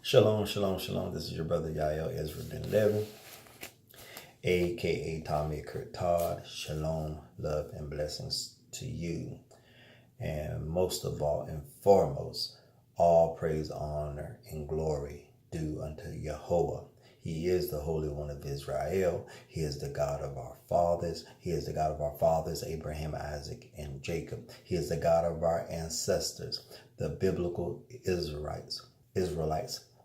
Shalom, shalom, shalom. This is your brother Yael Ezra Ben Levin, aka Tommy Kurt Todd. Shalom, love, and blessings to you. And most of all and foremost, all praise, honor, and glory due unto YaHoWah. He is the Holy One of Israel. He is the God of our fathers. He is the God of our fathers, Abraham, Isaac, and Jacob. He is the God of our ancestors, the biblical Israelites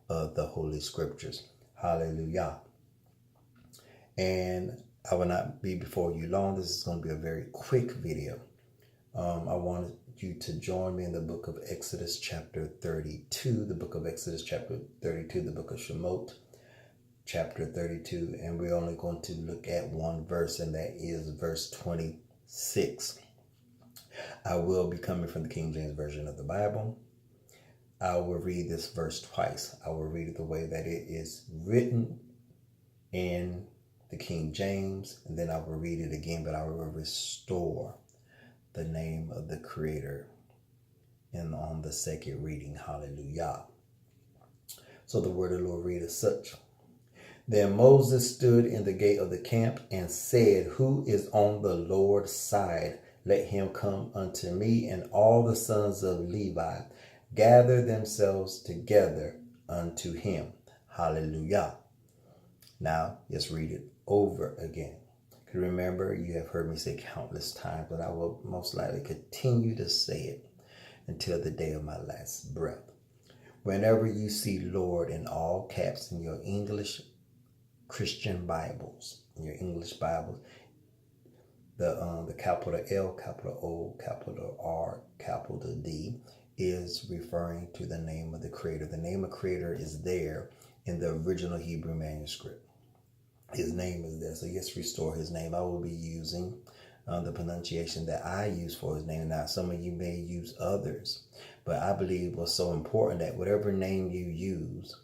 of the Holy Scriptures. Hallelujah. And I will not be before you long. This is going to be a very quick video. I wanted you to join me in the book of Exodus chapter 32, the book of Exodus chapter 32, the book of Shemot chapter 32, and we're only going to look at one verse, and that is verse 26. I will be coming from the King James Version of the Bible. I will read this verse twice. I will read it the way that it is written in the King James, and then I will read it again, but I will restore the name of the Creator on the second reading. Hallelujah. So the word of the Lord read as such. Then Moses stood in the gate of the camp and said, "Who is on the Lord's side? Let him come unto me." And all the sons of Levi gather themselves together unto him. Hallelujah. Now, let's read it over again. Remember, you have heard me say countless times, but I will most likely continue to say it until the day of my last breath. Whenever you see Lord in all caps in your English Christian Bibles, the capital L, capital O, capital R, capital D is referring to the name of the Creator. The name of Creator is there in the original Hebrew manuscript. His name is there. So yes, restore his name. I will be using the pronunciation that I use for his name. Now, some of you may use others, but I believe what's so important that whatever name you use,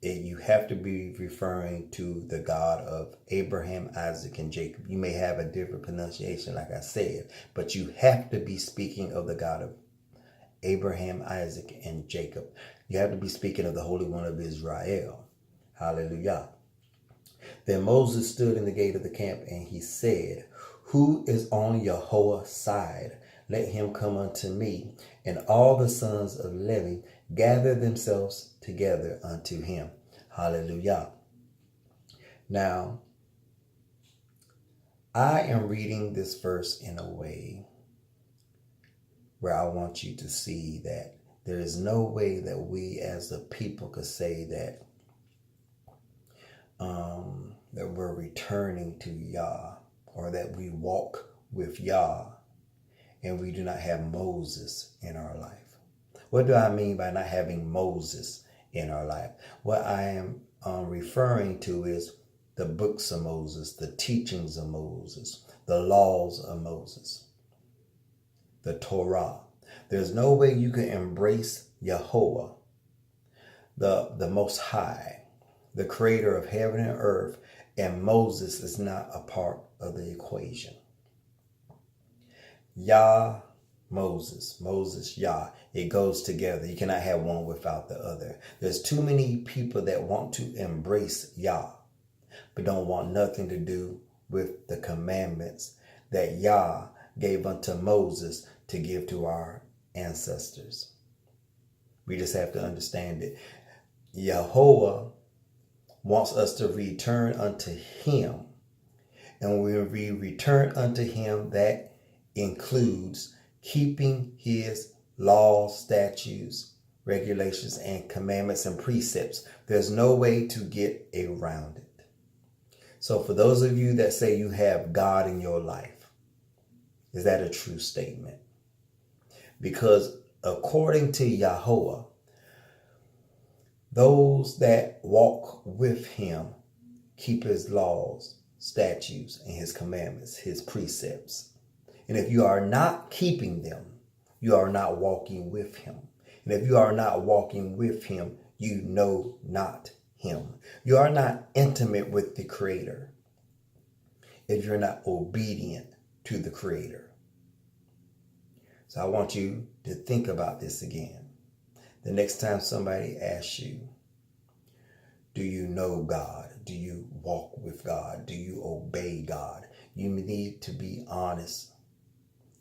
you have to be referring to the God of Abraham, Isaac, and Jacob. You may have a different pronunciation, like I said, but you have to be speaking of the God of Abraham, Isaac, and Jacob. You have to be speaking of the Holy One of Israel. Hallelujah. Then Moses stood in the gate of the camp and he said, "Who is on YaHoWaH's side? Let him come unto me." And all the sons of Levi gathered themselves together unto him. Hallelujah. Now, I am reading this verse in a way where I want you to see that there is no way that we as a people could say that we're returning to Yah, or that we walk with Yah and we do not have Moses in our life. What do I mean by not having Moses in our life? What I am referring to is the books of Moses, the teachings of Moses, the laws of Moses, the Torah. There's no way you can embrace YaHoWah, the Most High, the Creator of heaven and earth, and Moses is not a part of the equation. Yah, Moses, Moses, Yah. It goes together. You cannot have one without the other. There's too many people that want to embrace Yah, but don't want nothing to do with the commandments that Yah gave unto Moses to give to our ancestors. We just have to understand it. YaHoWah wants us to return unto him. And when we return unto him, that includes keeping his laws, statutes, regulations, and commandments and precepts. There's no way to get around it. So for those of you that say you have God in your life, is that a true statement? Because according to YaHoWah, those that walk with him keep his laws, statutes, and his commandments, his precepts. And if you are not keeping them, you are not walking with him. And if you are not walking with him, you know not him. You are not intimate with the Creator if you're not obedient to the Creator. So I want you to think about this again. The next time somebody asks you, do you know God? Do you walk with God? Do you obey God? You need to be honest.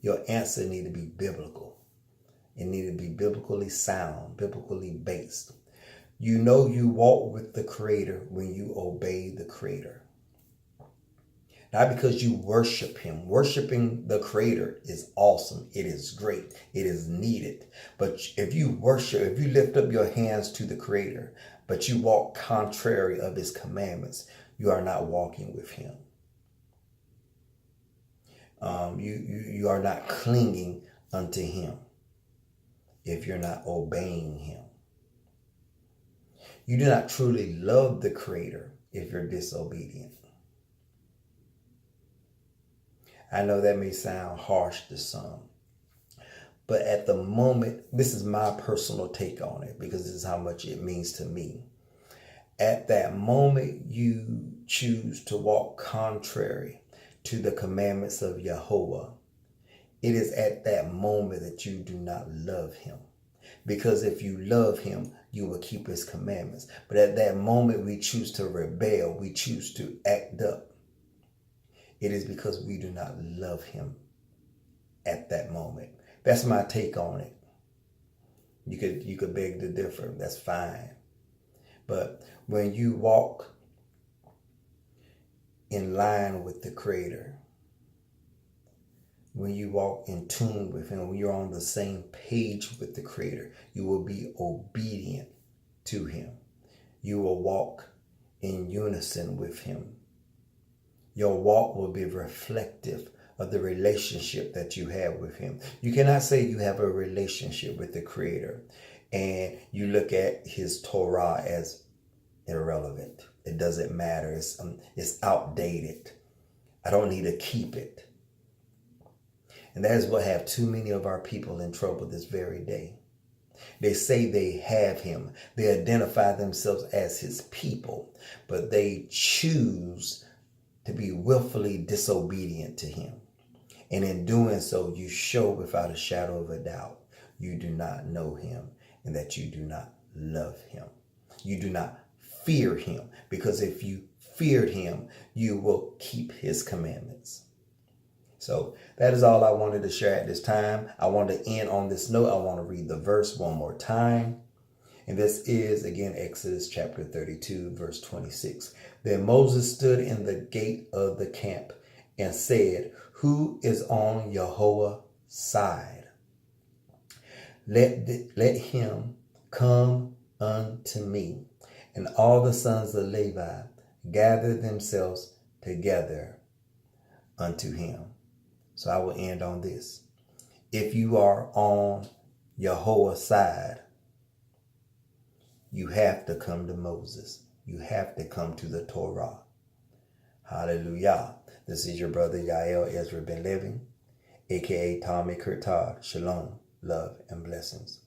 Your answer need to be biblical. It need to be biblically sound, biblically based. You know you walk with the Creator when you obey the Creator. Not because you worship him. Worshiping the Creator is awesome. It is great. It is needed. But if you lift up your hands to the Creator, but you walk contrary of his commandments, you are not walking with him. You are not clinging unto him if you're not obeying him. You do not truly love the Creator if you're disobedient. I know that may sound harsh to some, but at the moment, this is my personal take on it because this is how much it means to me. At that moment, you choose to walk contrary to the commandments of YaHoWah. It is at that moment that you do not love him. Because if you love him, you will keep his commandments. But at that moment, we choose to rebel. We choose to act up. It is because we do not love him at that moment. That's my take on it. You could beg to differ. That's fine. But when you walk in line with the Creator, when you walk in tune with him, when you're on the same page with the Creator, you will be obedient to him. You will walk in unison with him. Your walk will be reflective of the relationship that you have with him. You cannot say you have a relationship with the Creator and you look at his Torah as irrelevant. It doesn't matter. It's outdated. I don't need to keep it. And that is what have too many of our people in trouble this very day. They say they have him. They identify themselves as his people, but they choose to be willfully disobedient to him. And in doing so, you show without a shadow of a doubt you do not know him and that you do not love him. You do not fear him, because if you feared him, you will keep his commandments. So that is all I wanted to share at this time. I want to end on this note. I want to read the verse one more time. And this is, again, Exodus chapter 32, verse 26. Then Moses stood in the gate of the camp and said, "Who is on YaHoWaH's side? Let him come unto me." And all the sons of Levi gathered themselves together unto him. So I will end on this. If you are on YaHoWaH's side, you have to come to Moses. You have to come to the Torah. Hallelujah. This is your brother Yael Ezra Ben Living, a.k.a. Tommy Kurtad. Shalom, love, and blessings.